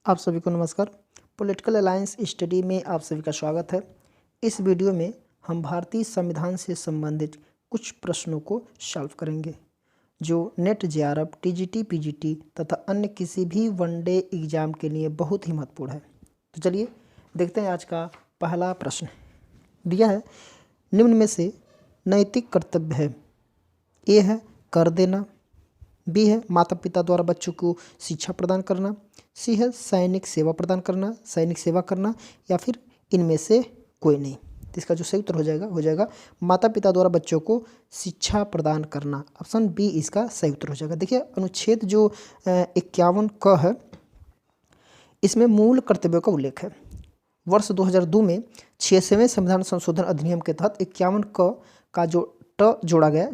आप सभी को नमस्कार। पॉलिटिकल अलायंस स्टडी में आप सभी का स्वागत है। इस वीडियो में हम भारतीय संविधान से संबंधित कुछ प्रश्नों को सॉल्व करेंगे जो नेट जेआरएफ, टीजीटी, पीजीटी तथा अन्य किसी भी वनडे एग्जाम के लिए बहुत ही महत्वपूर्ण है। तो चलिए देखते हैं आज का पहला प्रश्न। दिया है, निम्न में से नैतिक कर्तव्य है। ए है कर देना, बी है माता पिता द्वारा बच्चों को शिक्षा प्रदान करना, सी है सैनिक सेवा प्रदान करना, सैनिक सेवा करना, या फिर इनमें से कोई नहीं। तो इसका जो सही उत्तर हो जाएगा माता पिता द्वारा बच्चों को शिक्षा प्रदान करना। ऑप्शन बी इसका सही उत्तर हो जाएगा। देखिए अनुच्छेद जो 51 क है, इसमें मूल कर्तव्यों का उल्लेख है। वर्ष 2002 में 66वें संविधान संशोधन अधिनियम के तहत 51 क का जो ट जोड़ा गया,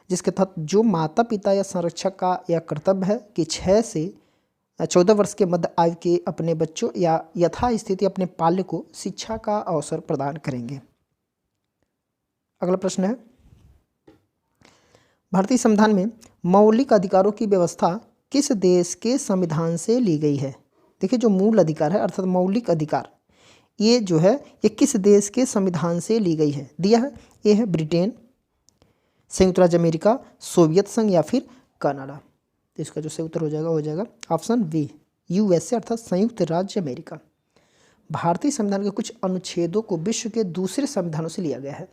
जिसके तहत जो माता पिता या संरक्षक का यह कर्तव्य है कि 6 से 14 वर्ष के मध्य आयु के अपने बच्चों या यथास्थिति अपने पाल्य को शिक्षा का अवसर प्रदान करेंगे। अगला प्रश्न है, भारतीय संविधान में मौलिक अधिकारों की व्यवस्था किस देश के संविधान से ली गई है। देखिए जो मूल अधिकार है अर्थात मौलिक अधिकार, ये जो है ये किस देश के संविधान से ली गई है। दिया है, ये है ब्रिटेन, संयुक्त राज्य अमेरिका, सोवियत संघ या फिर कनाडा। तो इसका जो सही उत्तर हो जाएगा ऑप्शन बी यूएसए अर्थात संयुक्त राज्य अमेरिका। भारतीय संविधान के कुछ अनुच्छेदों को विश्व के दूसरे संविधानों से लिया गया है।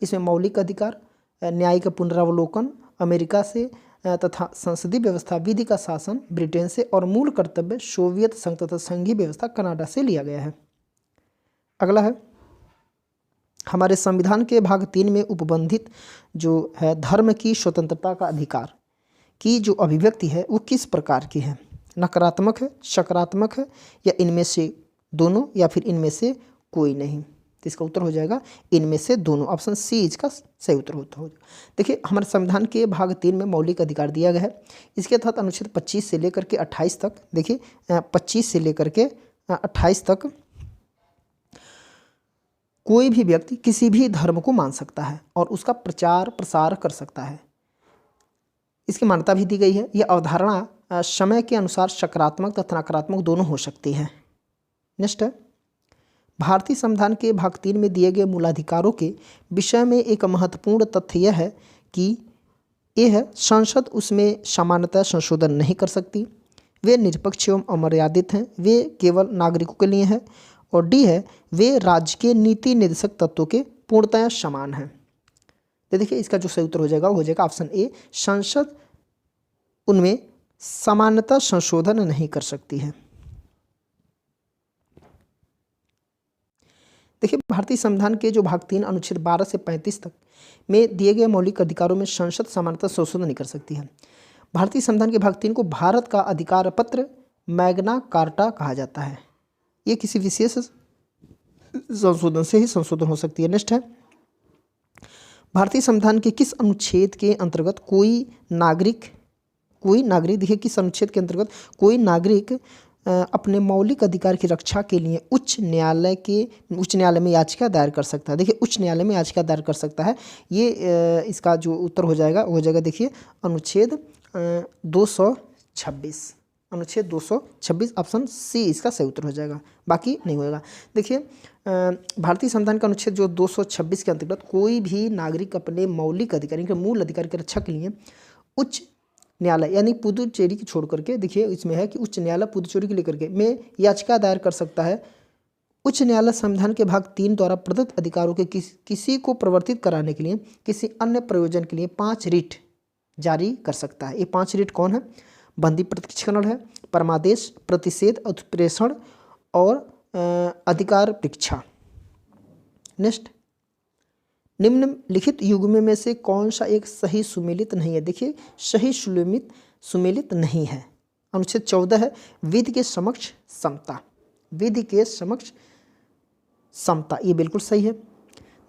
इसमें मौलिक अधिकार, न्यायिक पुनरावलोकन अमेरिका से तथा संसदीय व्यवस्था, विधि का शासन ब्रिटेन से और मूल कर्तव्य सोवियत संघ तथा संघीय व्यवस्था कनाडा से लिया गया है। अगला है, हमारे संविधान के भाग 3 में उपबंधित जो है धर्म की स्वतंत्रता का अधिकार की जो अभिव्यक्ति है वो किस प्रकार की है। नकारात्मक है, सकारात्मक है, या इनमें से दोनों, या फिर इनमें से कोई नहीं। तो इसका उत्तर हो जाएगा इनमें से दोनों। ऑप्शन सी इसका सही उत्तर होता है। देखिए हमारे संविधान के भाग 3 में मौलिक अधिकार दिया गया है। इसके तहत अनुच्छेद 25 से लेकर के 28 तक, देखिए 25 से लेकर के 28 तक कोई भी व्यक्ति किसी भी धर्म को मान सकता है और उसका प्रचार प्रसार कर सकता है। इसकी मान्यता भी दी गई है। यह अवधारणा समय के अनुसार सकारात्मक तथा नकारात्मक दोनों हो सकती है। नेक्स्ट है, भारतीय संविधान के भाग 3 में दिए गए मूलाधिकारों के विषय में एक महत्वपूर्ण तथ्य यह है कि यह है संसद उसमें सामान्यतः संशोधन नहीं कर सकती, वे निरपेक्ष एवं अमर्यादित हैं, वे केवल नागरिकों के लिए हैं, और डी है वे राज्य के नीति निर्देशक तत्वों के पूर्णतः समान हैं। तो देखिए इसका जो सही उत्तर हो जाएगा ऑप्शन ए, संसद उनमें सामान्यतः संशोधन नहीं कर सकती है। देखिए भारतीय संविधान के जो भाग 3 अनुच्छेद 12 से 35 तक में दिए गए मौलिक अधिकारों में संसद सामान्यतः संशोधन नहीं कर सकती है। भारतीय संविधान के भाग 3 को भारत का अधिकार पत्र मैग्ना कार्टा कहा जाता है। ये किसी विशेष संशोधन से ही संशोधन हो सकती है। नेक्स्ट है, भारतीय संविधान के किस अनुच्छेद के अंतर्गत कोई नागरिक देखिए किस अनुच्छेद के अंतर्गत कोई नागरिक अपने मौलिक अधिकार की रक्षा के लिए उच्च न्यायालय में याचिका दायर कर सकता है। देखिए उच्च न्यायालय में याचिका दायर कर सकता है। ये इसका जो उत्तर हो जाएगा देखिए अनुच्छेद 226, अनुच्छेद 226 ऑप्शन सी इसका सही उत्तर हो जाएगा, बाकी नहीं होगा। देखिए भारतीय संविधान का अनुच्छेद जो 226 के अंतर्गत कोई भी नागरिक अपने मौलिक अधिकार यानी मूल अधिकार की रक्षा के लिए उच्च न्यायालय यानी पुदुचेरी की छोड़ करके, देखिए इसमें है कि उच्च न्यायालय पुदुचेरी को लेकर के में याचिका दायर कर सकता है। उच्च न्यायालय संविधान के भाग 3 द्वारा प्रदत्त अधिकारों के किसी को प्रवर्तित कराने के लिए किसी अन्य प्रयोजन के लिए 5 रिट जारी कर सकता है। ये 5 रिट कौन है? बंदी प्रत्यक्षीकरण है, परमादेश, प्रतिषेध, उत्प्रेषण और अधिकार परीक्षा। नेक्स्ट, निम्नलिखित युग्म में से कौन सा एक सही सुमेलित नहीं है। देखिए सही सुमेलित नहीं है। अनुच्छेद 14 है विधि के समक्ष समता, विधि के समक्ष समता, ये बिल्कुल सही है।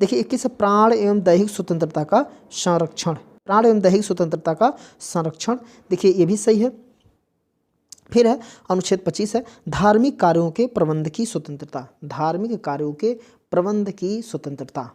देखिए 21 प्राण एवं दैहिक स्वतंत्रता का संरक्षण, प्राण एवं दैहिक स्वतंत्रता का संरक्षण, देखिए ये भी सही है। फिर है अनुच्छेद 25 है धार्मिक कार्यों के प्रबंध की स्वतंत्रता, धार्मिक कार्यों के प्रबंध की स्वतंत्रता,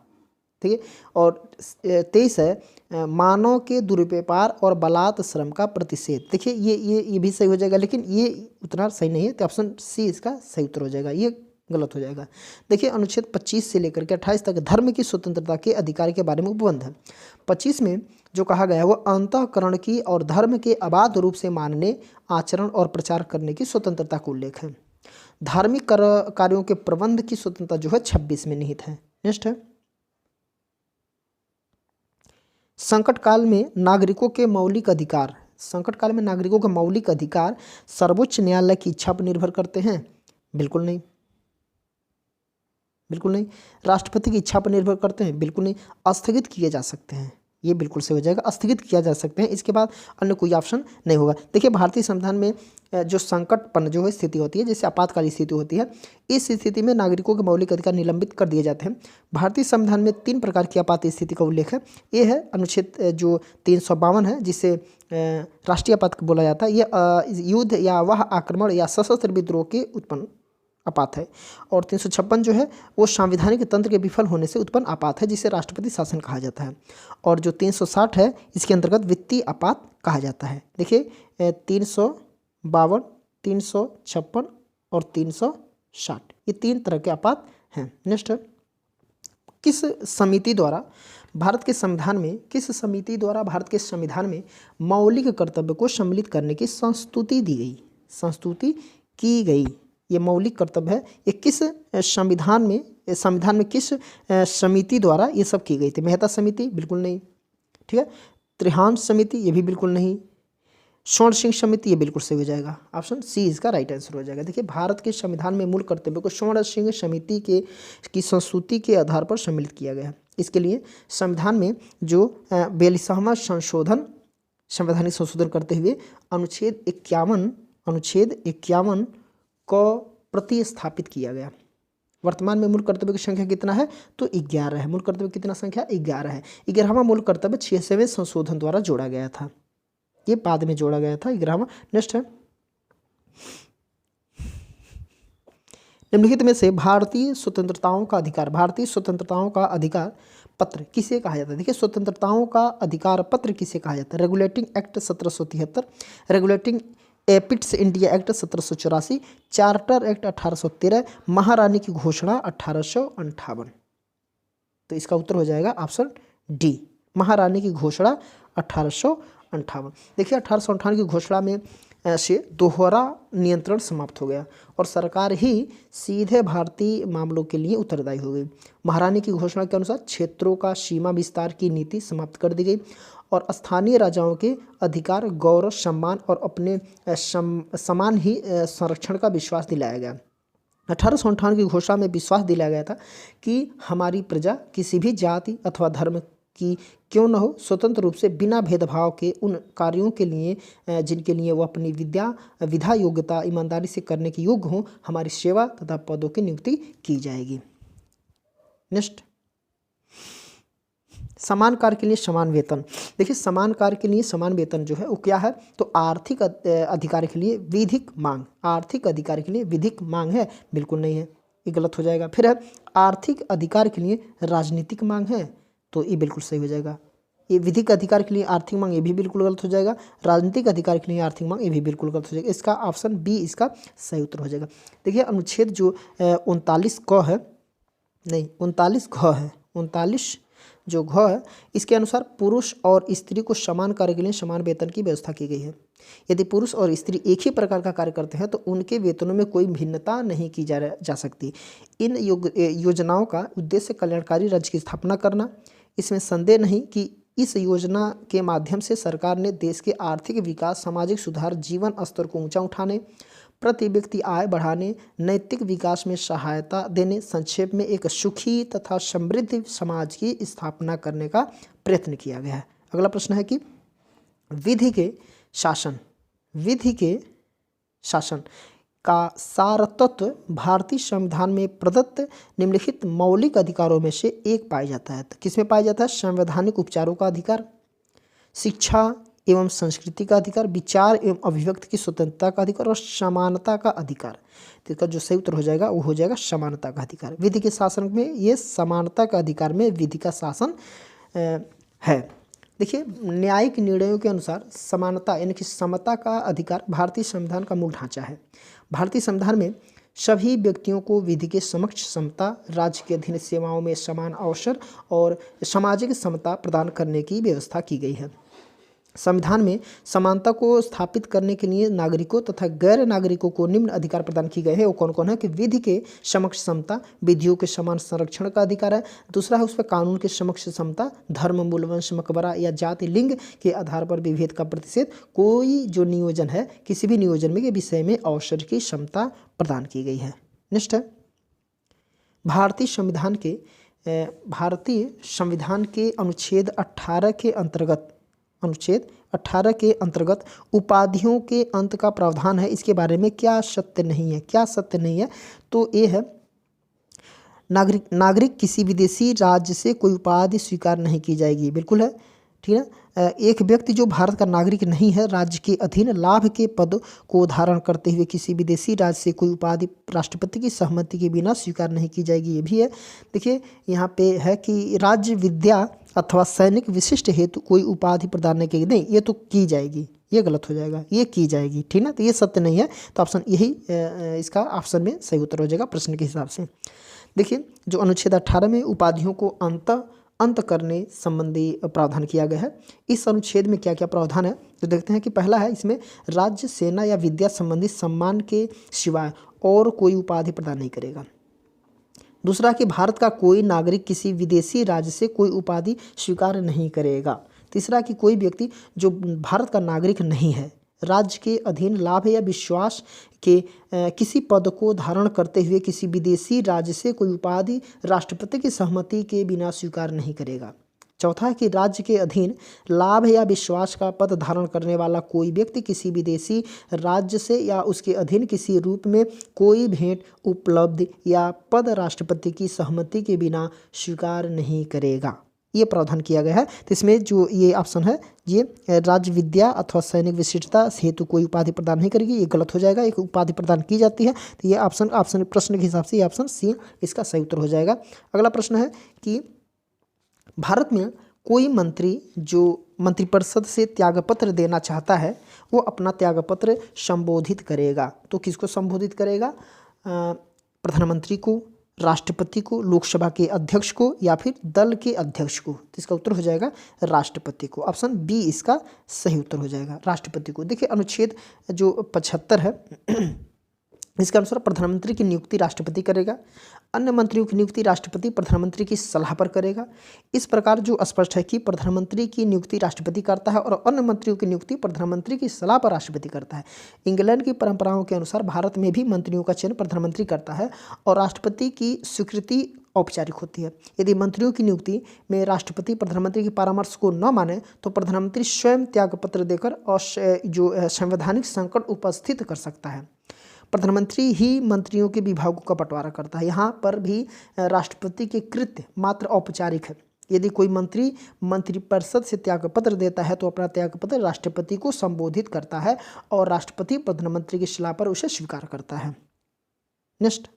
ठीक है। और 23 है मानव के दुर्व्यापार और बलात् श्रम का प्रतिषेध। देखिए ये भी सही हो जाएगा, लेकिन ये उतना सही नहीं है, तो ऑप्शन सी इसका सही उत्तर हो जाएगा, ये गलत हो जाएगा। देखिए अनुच्छेद 25 से लेकर के 28 तक धर्म की स्वतंत्रता के अधिकार के बारे में उपबंध है। 25 में जो कहा गया है वो अंतःकरण की और धर्म के अबाध रूप से मानने, आचरण और प्रचार करने की स्वतंत्रता का उल्लेख है। धार्मिक कार्यों के प्रबंध की स्वतंत्रता जो है 26 में निहित है। नेक्स्ट है संकट काल में नागरिकों के मौलिक अधिकार। संकट काल में नागरिकों के मौलिक अधिकार सर्वोच्च न्यायालय की इच्छा पर निर्भर करते हैं? बिल्कुल नहीं, बिल्कुल नहीं। राष्ट्रपति की इच्छा पर निर्भर करते हैं? बिल्कुल नहीं। स्थगित किए जा सकते हैं, ये बिल्कुल सही हो जाएगा, स्थगित किया जा सकते हैं। इसके बाद अन्य कोई ऑप्शन नहीं होगा। देखिए भारतीय संविधान में जो संकटपन्न जो है स्थिति होती है, जैसे आपातकालीन स्थिति होती है, इस स्थिति में नागरिकों के मौलिक अधिकार निलंबित कर दिए जाते हैं। भारतीय संविधान में 3 प्रकार की आपात स्थिति का उल्लेख है। ये है अनुच्छेद जो 352 है, जिसे राष्ट्रीय आपात बोला जाता है। ये युद्ध या वह आक्रमण या सशस्त्र विद्रोह के उत्पन्न आपात है। और 356 जो है वो संवैधानिक तंत्र के विफल होने से उत्पन्न आपात है, जिसे राष्ट्रपति शासन कहा जाता है। और जो 360 है इसके अंतर्गत वित्तीय आपात कहा जाता है। देखिए 352, 356 और 360 ये 3 तरह के आपात हैं। नेक्स्ट है किस समिति द्वारा भारत के संविधान में भारत के संविधान में मौलिक कर्तव्य को सम्मिलित करने की संस्तुति दी गई? संस्तुति की गई, ये मौलिक कर्तव्य है, ये किस संविधान में किस समिति द्वारा ये सब की गई थी? मेहता समिति? बिल्कुल नहीं, ठीक है। त्रिहान समिति? ये भी बिल्कुल नहीं। स्वर्ण सिंह समिति? ये बिल्कुल सही हो जाएगा, ऑप्शन सी इसका राइट आंसर हो जाएगा। देखिए भारत के संविधान में मूल कर्तव्य को स्वर्ण सिंह समिति की संस्तुति के आधार पर सम्मिलित किया गया है। इसके लिए संविधान में जो 42वां संवैधानिक संशोधन करते हुए अनुच्छेद 51 को प्रतिस्थापित किया गया। वर्तमान में मूल कर्तव्य की संख्या कितना है? तो 11 है। मूल कर्तव्य कितना संख्या? 11 है। 11वां मूल कर्तव्य 66वें संशोधन द्वारा जोड़ा गया था, ये बाद में जोड़ा गया था 11वां। नेक्स्ट है निम्नलिखित में से भारतीय स्वतंत्रताओं का अधिकार पत्र किसे कहा जाता है? देखिए स्वतंत्रताओं का अधिकार पत्र किसे कहा जाता है? Regulating act 1773, regulating Pitt's India act 1784, charter act 1813, महारानी की घोषणा 1858। तो इसका उत्तर हो जाएगा ऑप्शन डी, महारानी की घोषणा 1858। देखिए 1858 की घोषणा में से दोहरा नियंत्रण समाप्त हो गया और सरकार ही सीधे भारतीय मामलों के लिए उत्तरदायी हो गई। महारानी की घोषणा के अनुसार क्षेत्रों का सीमा विस्तार की नीति समाप्त कर दी गई और स्थानीय राजाओं के अधिकार, गौरव, सम्मान और अपने समान ही संरक्षण का विश्वास दिलाया गया। 1858 की घोषणा में विश्वास दिलाया गया था कि हमारी प्रजा किसी भी जाति अथवा धर्म की क्यों न हो, स्वतंत्र रूप से बिना भेदभाव के उन कार्यों के लिए जिनके लिए वो अपनी विधा योग्यता ईमानदारी से करने के योग्य हों, हमारी सेवा तथा पदों की नियुक्ति की जाएगी। नेक्स्ट समान कार्य के लिए समान वेतन। देखिए समान कार्य के लिए समान वेतन जो है वो क्या है? तो आर्थिक अधिकार के लिए विधिक मांग, आर्थिक अधिकार के लिए विधिक मांग है? बिल्कुल नहीं है, ये गलत हो जाएगा। फिर है आर्थिक अधिकार के लिए राजनीतिक मांग है, तो ये बिल्कुल सही हो जाएगा। ये विधिक अधिकार के लिए आर्थिक मांग, ये भी बिल्कुल गलत हो जाएगा। राजनीतिक अधिकार के लिए आर्थिक मांग, ये भी बिल्कुल गलत हो जाएगा। इसका ऑप्शन बी इसका सही उत्तर हो जाएगा। देखिए अनुच्छेद जो 39 क है, नहीं 39 घ है, 39 जो घ है, इसके अनुसार पुरुष और स्त्री को समान कार्य के लिए समान वेतन की व्यवस्था की गई है। यदि पुरुष और स्त्री एक ही प्रकार का कार्य करते हैं तो उनके वेतनों में कोई भिन्नता नहीं की जा सकती। इन योजनाओं का उद्देश्य कल्याणकारी राज्य की स्थापना करना। इसमें संदेह नहीं कि इस योजना के माध्यम से सरकार ने देश के आर्थिक विकास, सामाजिक सुधार, जीवन स्तर को ऊंचा उठाने, प्रति व्यक्ति आय बढ़ाने, नैतिक विकास में सहायता देने, संक्षेप में एक सुखी तथा समृद्ध समाज की स्थापना करने का प्रयत्न किया गया है। अगला प्रश्न है कि विधि के शासन का सार तत्व भारतीय संविधान में प्रदत्त निम्नलिखित मौलिक अधिकारों में से एक पाया जाता है। तो किसमें पाया जाता है? संवैधानिक उपचारों का अधिकार, शिक्षा एवं संस्कृति का अधिकार, विचार एवं अभिव्यक्ति की स्वतंत्रता का अधिकार और समानता का अधिकार। तो इसका जो सही उत्तर हो जाएगा वो हो जाएगा समानता का अधिकार। विधि के शासन में ये समानता का अधिकार में विधि का शासन है। देखिए, न्यायिक निर्णयों के अनुसार समानता यानी कि समता का अधिकार भारतीय संविधान का मूल ढांचा है। भारतीय संविधान में सभी व्यक्तियों को विधि के समक्ष समता, राज्य के अधीन सेवाओं में समान अवसर और सामाजिक समता प्रदान करने की व्यवस्था की गई है। संविधान में समानता को स्थापित करने के लिए नागरिकों तथा गैर नागरिकों को निम्न अधिकार प्रदान किए गए हैं। वो कौन कौन है कि विधि के समक्ष समता, विधियों के समान संरक्षण का अधिकार है। दूसरा है उस पर कानून के समक्ष समता, धर्म, मूल, वंश, मकबरा या जाति, लिंग के आधार पर विभेद का प्रतिषेध। कोई जो नियोजन है, किसी भी नियोजन में के विषय में अवसर की क्षमता प्रदान की गई है। नेक्स्ट है भारतीय संविधान के अनुच्छेद 18 के अंतर्गत उपाधियों के अंत का प्रावधान है। इसके बारे में क्या सत्य नहीं है? क्या सत्य नहीं है? तो ये है नागरिक किसी विदेशी राज्य से कोई उपाधि स्वीकार नहीं की जाएगी। बिल्कुल है, ठीक है। एक व्यक्ति जो भारत का नागरिक नहीं है, राज्य के अधीन लाभ के पद को धारण करते हुए किसी विदेशी राज्य से कोई उपाधि राष्ट्रपति की सहमति के बिना स्वीकार नहीं की जाएगी। ये भी है। देखिए, यहाँ पे है कि राज्य, विद्या अथवा सैनिक विशिष्ट हेतु कोई उपाधि प्रदान नहीं की, नहीं, ये तो की जाएगी, ये गलत हो जाएगा, ये की जाएगी, ठीक ना। तो ये सत्य नहीं है। तो ऑप्शन यही इसका ऑप्शन में सही उत्तर हो जाएगा प्रश्न के हिसाब से। देखिए, जो अनुच्छेद 18 में उपाधियों को अंत करने संबंधी प्रावधान किया गया है, इस अनुच्छेद में क्या क्या प्रावधान है तो देखते हैं कि पहला है इसमें राज्य, सेना या विद्या संबंधी सम्मान के सिवाय और कोई उपाधि प्रदान नहीं करेगा। दूसरा कि भारत का कोई नागरिक किसी विदेशी राज्य से कोई उपाधि स्वीकार नहीं करेगा। तीसरा कि कोई व्यक्ति जो भारत का नागरिक नहीं है, राज्य के अधीन लाभ या विश्वास के किसी पद को धारण करते हुए किसी विदेशी राज्य से कोई उपाधि राष्ट्रपति की सहमति के बिना स्वीकार नहीं करेगा। चौथा है कि राज्य के अधीन लाभ या विश्वास का पद धारण करने वाला कोई व्यक्ति किसी विदेशी राज्य से या उसके अधीन किसी रूप में कोई भेंट, उपलब्धि या पद राष्ट्रपति की सहमति के बिना स्वीकार नहीं करेगा। ये प्रावधान किया गया है। तो इसमें जो ये ऑप्शन है, ये राज्य, विद्या अथवा सैनिक विशिष्टता हेतु कोई उपाधि प्रदान नहीं करेगी, ये गलत हो जाएगा। एक उपाधि प्रदान की जाती है। तो ये ऑप्शन प्रश्न के हिसाब से ये ऑप्शन सी इसका सही उत्तर हो जाएगा। अगला प्रश्न है कि भारत में कोई मंत्री जो मंत्रिपरिषद से त्यागपत्र देना चाहता है, वो अपना त्यागपत्र संबोधित करेगा। तो किसको संबोधित करेगा? प्रधानमंत्री को, राष्ट्रपति को, लोकसभा के अध्यक्ष को या फिर दल के अध्यक्ष को। तो इसका उत्तर हो जाएगा राष्ट्रपति को। ऑप्शन बी इसका सही उत्तर हो जाएगा, राष्ट्रपति को। देखिए, अनुच्छेद जो 75 है इसके अनुसार प्रधानमंत्री की नियुक्ति राष्ट्रपति करेगा, अन्य मंत्रियों की नियुक्ति राष्ट्रपति प्रधानमंत्री की सलाह पर करेगा। इस प्रकार जो स्पष्ट है कि प्रधानमंत्री की नियुक्ति राष्ट्रपति करता है और अन्य मंत्रियों की नियुक्ति प्रधानमंत्री की सलाह पर राष्ट्रपति करता है। इंग्लैंड की परंपराओं के अनुसार भारत में भी मंत्रियों का चयन प्रधानमंत्री करता है और राष्ट्रपति की स्वीकृति औपचारिक होती है। यदि मंत्रियों की नियुक्ति में राष्ट्रपति प्रधानमंत्री के परामर्श को न माने तो प्रधानमंत्री स्वयं त्यागपत्र देकर और जो संवैधानिक संकट उपस्थित कर सकता है। प्रधानमंत्री ही मंत्रियों के विभागों का बंटवारा करता है। यहाँ पर भी राष्ट्रपति के कृत्य मात्र औपचारिक है। यदि कोई मंत्री मंत्रिपरिषद से त्यागपत्र देता है तो अपना त्यागपत्र राष्ट्रपति को संबोधित करता है और राष्ट्रपति प्रधानमंत्री की सलाह पर उसे स्वीकार करता है। नेक्स्ट,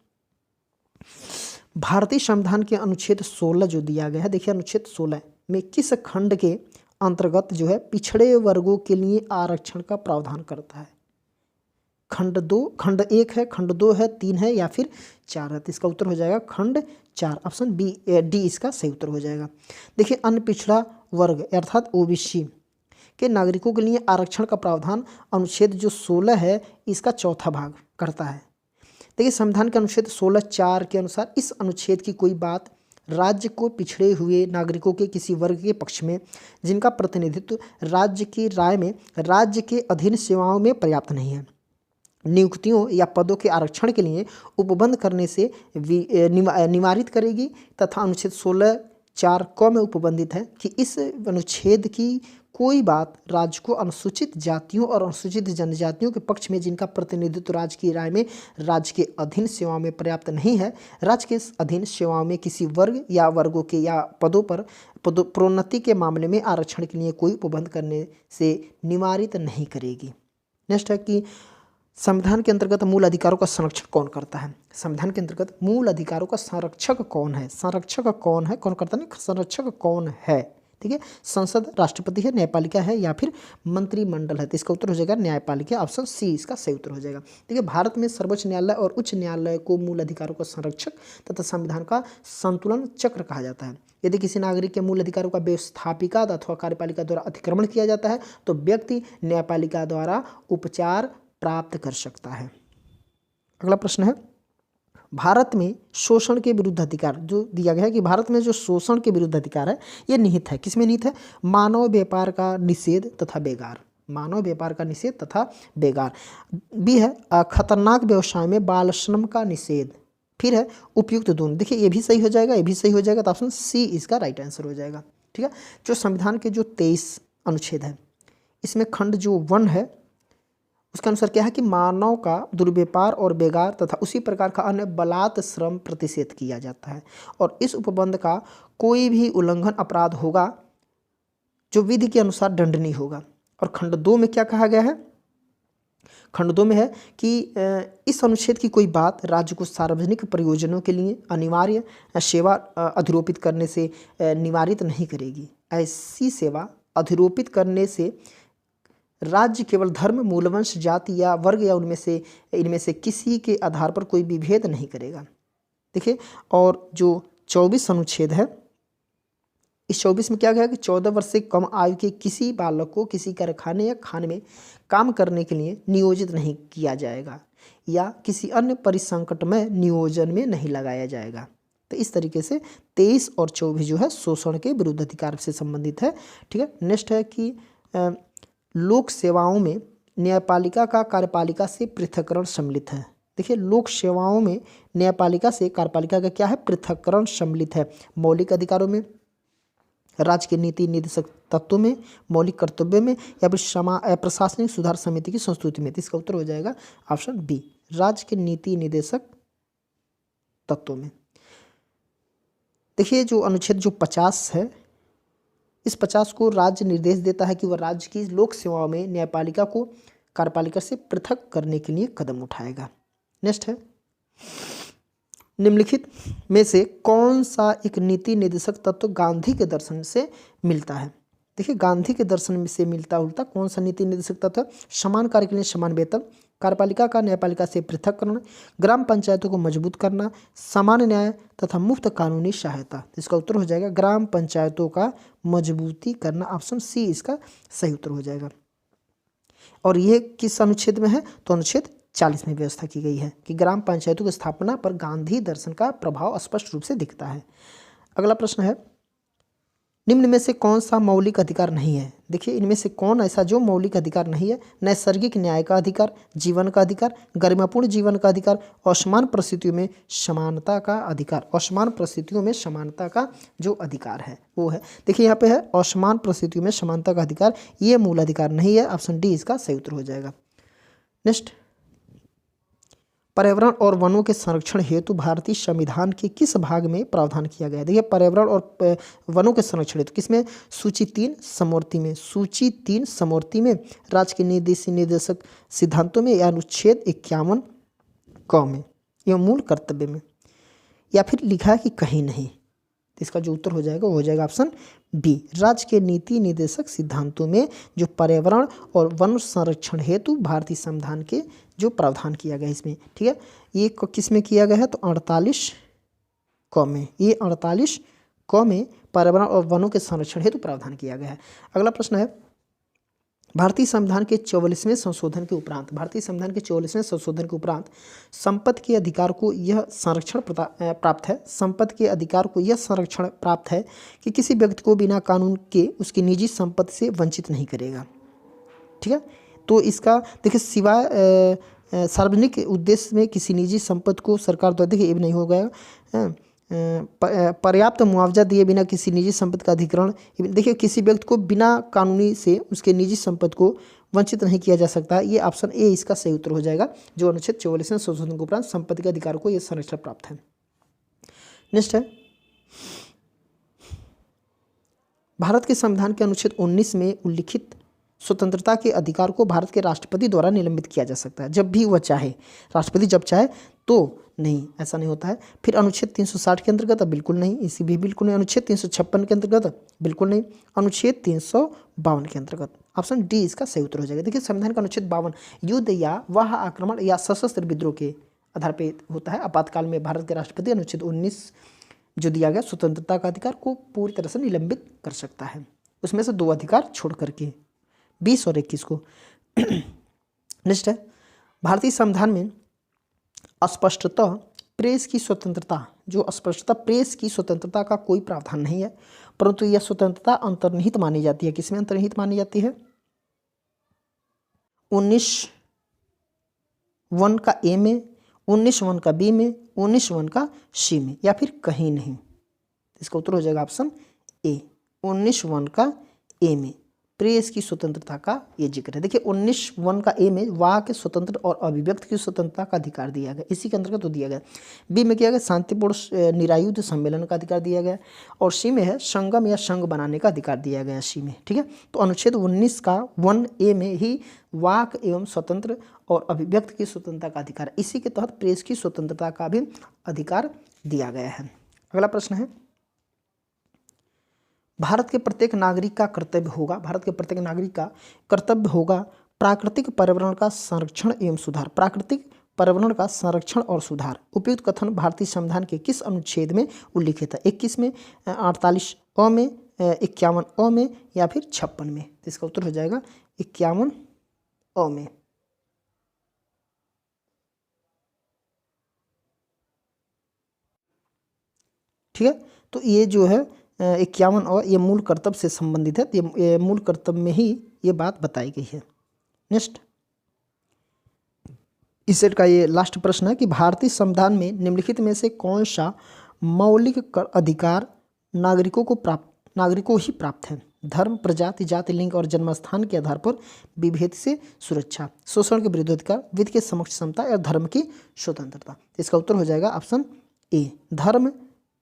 भारतीय संविधान के अनुच्छेद 16 जो दिया गया है, देखिए अनुच्छेद 16 में किस खंड के अंतर्गत जो है पिछड़े वर्गों के लिए आरक्षण का प्रावधान करता है? खंड 1 है, खंड 2 है, 3 है या फिर 4 है। तो इसका उत्तर हो जाएगा खंड 4। ऑप्शन डी इसका सही उत्तर हो जाएगा। देखिए, अन्य पिछड़ा वर्ग अर्थात ओबीसी के नागरिकों के लिए आरक्षण का प्रावधान अनुच्छेद जो 16 है इसका चौथा भाग करता है। देखिए, संविधान के अनुच्छेद 16(4) के अनुसार इस अनुच्छेद की कोई बात राज्य को पिछड़े हुए नागरिकों के किसी वर्ग के पक्ष में जिनका प्रतिनिधित्व राज्य की राय में राज्य के अधीन सेवाओं में पर्याप्त नहीं है, नियुक्तियों या पदों के आरक्षण के लिए उपबंध करने से निवारित करेगी। तथा अनुच्छेद 16(4) क में उपबंधित है कि इस अनुच्छेद की कोई बात राज्य को अनुसूचित जातियों और अनुसूचित जनजातियों के पक्ष में जिनका प्रतिनिधित्व राज्य की राय में राज्य के अधीन सेवाओं में पर्याप्त नहीं है, राज्य के अधीन सेवाओं में किसी वर्ग या वर्गों के या पदों पर प्रोन्नति के मामले में आरक्षण के लिए कोई उपबंध करने से निवारित नहीं करेगी। नेक्स्ट है कि संविधान के अंतर्गत मूल अधिकारों का संरक्षण कौन करता है। संविधान के अंतर्गत मूल अधिकारों का संरक्षक कौन है, संरक्षक कौन है, कौन करता है, संरक्षक कौन है। ठीक है, संसद, राष्ट्रपति है, न्यायपालिका है या फिर मंत्रिमंडल है। तो इसका उत्तर हो जाएगा न्यायपालिका, ऑप्शन सी इसका सही उत्तर हो जाएगा। देखिए, भारत में सर्वोच्च न्यायालय और उच्च न्यायालय को मूल अधिकारों का संरक्षक तथा संविधान का संतुलन चक्र कहा जाता है। यदि किसी नागरिक के मूल अधिकारों का व्यवस्थापिका अथवा कार्यपालिका द्वारा अतिक्रमण किया जाता है तो व्यक्ति न्यायपालिका द्वारा उपचार प्राप्त कर सकता है। अगला प्रश्न है, भारत में शोषण के विरुद्ध अधिकार जो दिया गया है कि भारत में जो शोषण के विरुद्ध अधिकार है ये निहित है, किसमें निहित है, मानव व्यापार का निषेध तथा बेगार, मानव व्यापार का निषेध तथा बेगार। बी है खतरनाक व्यवसाय में बाल श्रम का निषेध। फिर है उपयुक्त दोनों। देखिए, ये भी सही हो जाएगा, ये भी सही हो जाएगा, तो ऑप्शन सी इसका राइट आंसर हो जाएगा। ठीक है, जो संविधान के जो 23 अनुच्छेद है इसमें खंड जो 1 है उसके अनुसार क्या है कि मानव का दुर्व्यापार और बेगार तथा उसी प्रकार का अन्य बलात् श्रम प्रतिषेध किया जाता है और इस उपबंध का कोई भी उल्लंघन अपराध होगा जो विधि के अनुसार दंडनीय होगा। और खंड 2 में क्या कहा गया है, खंड 2 में है कि इस अनुच्छेद की कोई बात राज्य को सार्वजनिक प्रयोजनों के लिए अनिवार्य सेवा अधिरोपित करने से निवारित नहीं करेगी। ऐसी सेवा अधिरोपित करने से राज्य केवल धर्म, मूलवंश, जाति या वर्ग या इनमें से किसी के आधार पर कोई विभेद नहीं करेगा। देखिए, और जो 24 अनुच्छेद है इस 24 में क्या कहा कि 14 वर्ष से कम आयु के किसी बालक को किसी कारखाने या खाने में काम करने के लिए नियोजित नहीं किया जाएगा या किसी अन्य परिसंकटमय नियोजन में नहीं लगाया जाएगा। तो इस तरीके से 23 और 24 जो है शोषण के विरुद्ध अधिकार से संबंधित है। ठीक है, नेक्स्ट है कि लोक सेवाओं में न्यायपालिका का कार्यपालिका से पृथक्करण सम्मिलित है। देखिए, लोक सेवाओं में न्यायपालिका से कार्यपालिका का क्या है, पृथक्करण सम्मिलित है। मौलिक अधिकारों में, राज्य के नीति निर्देशक तत्वों में, मौलिक कर्तव्यों में या फिर प्रशासनिक सुधार समिति की संस्तुति में। तो इसका उत्तर हो जाएगा ऑप्शन बी, राज्य के नीति निर्देशक तत्वों में। देखिए, जो अनुच्छेद जो 50 है इस 50 को राज्य निर्देश देता है कि वह राज्य की लोक सेवाओं में न्यायपालिका को कार्यपालिका से पृथक करने के लिए कदम उठाएगा। नेक्स्ट है, निम्नलिखित में से कौन सा एक नीति निर्देशक तत्व गांधी के दर्शन से मिलता है। देखिए, गांधी के दर्शन से मिलता उल्टा कौन सा नीति निर्देशक तत्व, समान कार्य के लिए समान वेतन, कार्यपालिका का न्यायपालिका से पृथक्करण, ग्राम पंचायतों को मजबूत करना, सामान्य न्याय तथा मुफ्त कानूनी सहायता। इसका उत्तर हो जाएगा ग्राम पंचायतों का मजबूती करना, ऑप्शन सी इसका सही उत्तर हो जाएगा। और ये किस अनुच्छेद में है, तो अनुच्छेद 40 में व्यवस्था की गई है कि ग्राम पंचायतों की स्थापना पर गांधी दर्शन का प्रभाव स्पष्ट रूप से दिखता है। अगला प्रश्न है, निम्न में से कौन सा मौलिक अधिकार नहीं है। देखिए, इनमें से कौन ऐसा जो मौलिक अधिकार नहीं है, नैसर्गिक न्याय का अधिकार, जीवन का अधिकार, गरिमापूर्ण जीवन का अधिकार, असमान परिस्थितियों में समानता का अधिकार। असमान परिस्थितियों में समानता का जो अधिकार है वो है, देखिए यहाँ पे है असमान परिस्थितियों में समानता का अधिकार, ये मूल अधिकार नहीं है, ऑप्शन डी इसका सही उत्तर हो जाएगा। नेक्स्ट, पर्यावरण और वनों के संरक्षण हेतु भारतीय संविधान के किस भाग में प्रावधान किया गया है। देखिए, पर्यावरण और वनों के संरक्षण हेतु किसमें, सूची 3 समवर्ती में, सूची 3 समवर्ती में राज्य के निर्देशक सिद्धांतों में या अनुच्छेद 51 क में या मूल कर्तव्य में, या फिर लिखा है कि कहीं नहीं। तो इसका जो उत्तर हो जाएगा वो हो जाएगा ऑप्शन बी, राज्य के नीति निर्देशक सिद्धांतों में जो पर्यावरण और वन संरक्षण हेतु भारतीय संविधान के जो प्रावधान किया गया है इसमें। ठीक है, ये किस में किया गया है, तो 48 क में, ये 48 क में पर्यावरण और वनों के संरक्षण हेतु प्रावधान किया गया है। अगला प्रश्न है, भारतीय संविधान के 44वें संशोधन के उपरांत, भारतीय संविधान के 44वें संशोधन के उपरांत संपत्ति के अधिकार को यह संरक्षण प्राप्त है, संपत्ति के अधिकार को यह संरक्षण प्राप्त है कि किसी व्यक्ति को बिना कानून के उसकी निजी संपत्ति से वंचित नहीं करेगा। ठीक है, तो इसका देखिए सिवाय सार्वजनिक उद्देश्य में किसी निजी संपत्ति को सरकार द्वारा, देखिए ये भी नहीं हो गया, पर्याप्त मुआवजा दिए बिना किसी निजी संपत्ति का अधिग्रहण। देखिए, किसी व्यक्ति को बिना कानूनी से उसके निजी संपत्ति को वंचित नहीं किया जा सकता। ये ऑप्शन ए इसका सही उत्तर हो जाएगा, जो अनुच्छेद 44वें संशोधन के उपरांत संपत्ति के अधिकार को यह संरक्षण प्राप्त है। नेक्स्ट है, भारत के संविधान के अनुच्छेद 19 में उल्लिखित स्वतंत्रता के अधिकार को भारत के राष्ट्रपति द्वारा निलंबित किया जा सकता है, जब भी वह चाहे। राष्ट्रपति जब चाहे तो नहीं, ऐसा नहीं होता है। फिर अनुच्छेद 360 के अंतर्गत बिल्कुल नहीं, इसी भी बिल्कुल नहीं। अनुच्छेद 356 के अंतर्गत बिल्कुल नहीं। अनुच्छेद 352 के अंतर्गत ऑप्शन डी इसका सही उत्तर हो जाएगा। देखिए, संविधान का अनुच्छेद 52 युद्ध या वाह आक्रमण या सशस्त्र विद्रोह के आधार पर होता है। आपातकाल में भारत के राष्ट्रपति अनुच्छेद 19 जो दिया गया स्वतंत्रता का अधिकार को पूरी तरह से निलंबित कर सकता है, उसमें से 2 अधिकार छोड़ करके, 20 और 21 को। नेक्स्ट है, भारतीय संविधान में अस्पष्टतः प्रेस की स्वतंत्रता, जो अस्पष्टता प्रेस की स्वतंत्रता का कोई प्रावधान नहीं है, परंतु यह स्वतंत्रता अंतर्निहित मानी जाती है। किसमें अंतर्निहित मानी जाती है? 19(1) का ए में, 19(1) का बी में, 19(1) का सी में, या फिर कहीं नहीं। इसका उत्तर हो जाएगा ऑप्शन ए, 19(1) का ए में प्रेस की स्वतंत्रता का ये जिक्र है। देखिए, 19(1) का ए में वाक स्वतंत्र और अभिव्यक्ति की स्वतंत्रता का अधिकार दिया गया, इसी के अंतर्गत तो दिया गया। बी में किया गया शांतिपूर्ण निरायुध सम्मेलन का अधिकार दिया गया, और सी में है संगम या संघ बनाने का अधिकार दिया गया, सी में। ठीक है, तो अनुच्छेद 19 का 1A में ही वाक एवं स्वतंत्र और अभिव्यक्ति की स्वतंत्रता का अधिकार, इसी के तहत प्रेस की स्वतंत्रता का भी अधिकार दिया गया है। अगला प्रश्न है, भारत के प्रत्येक नागरिक का कर्तव्य होगा, भारत के प्रत्येक नागरिक का कर्तव्य होगा प्राकृतिक पर्यावरण का संरक्षण एवं सुधार। प्राकृतिक पर्यावरण का संरक्षण और सुधार, उपयुक्त कथन भारतीय संविधान के किस अनुच्छेद में उल्लिखित है? 21 में, 48 में, 51 में, या फिर 56 में? तो इसका उत्तर हो जाएगा 51 में। ठीक है, तो ये जो है 51 और ये मूल कर्तव्य से संबंधित है, ये मूल कर्तव्य में ही ये बात बताई गई है। नेक्स्ट, इस सेट का ये लास्ट प्रश्न है कि भारतीय संविधान में निम्नलिखित में से कौन सा मौलिक अधिकार नागरिकों ही प्राप्त है? धर्म, प्रजाति, जाति, लिंग और जन्मस्थान के आधार पर विभेद से सुरक्षा, शोषण के विरुद्ध अधिकार, विधि के समक्ष समता और धर्म की स्वतंत्रता। इसका उत्तर हो जाएगा ऑप्शन ए, धर्म,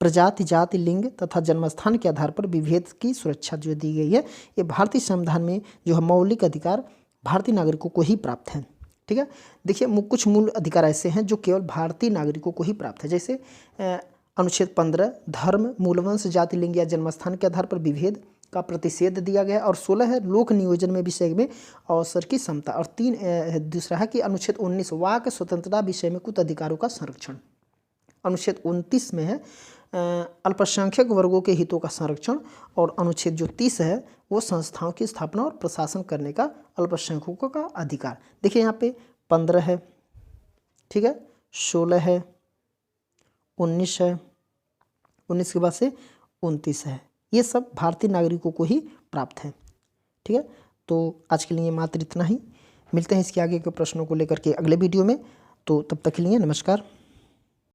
प्रजाति, जाति, लिंग तथा जन्मस्थान के आधार पर विभेद की सुरक्षा जो दी गई है, ये भारतीय संविधान में जो है मौलिक अधिकार भारतीय नागरिकों को ही प्राप्त है। ठीक है, देखिए, कुछ मूल अधिकार ऐसे हैं जो केवल भारतीय नागरिकों को ही प्राप्त है, जैसे अनुच्छेद 15 धर्म, मूलवंश, जाति, लिंग या जन्मस्थान के आधार पर विभेद का प्रतिषेध दिया गया, और 16 है लोक नियोजन में विषय में अवसर की समता, और 3 दूसरा है कि अनुच्छेद 19 वाक स्वतंत्रता विषय में कुछ अधिकारों का संरक्षण। अनुच्छेद 29 में है अल्पसंख्यक वर्गों के हितों का संरक्षण, और अनुच्छेद जो 30 है वो संस्थाओं की स्थापना और प्रशासन करने का अल्पसंख्यकों का अधिकार। देखिए, यहाँ पे 15 है, ठीक है, 16 है, 19 है, 19 के बाद से 29 है, ये सब भारतीय नागरिकों को ही प्राप्त है। ठीक है, तो आज के लिए मात्र इतना ही। मिलते हैं इसके आगे के प्रश्नों को लेकर के अगले वीडियो में। तो तब तक के लिए नमस्कार।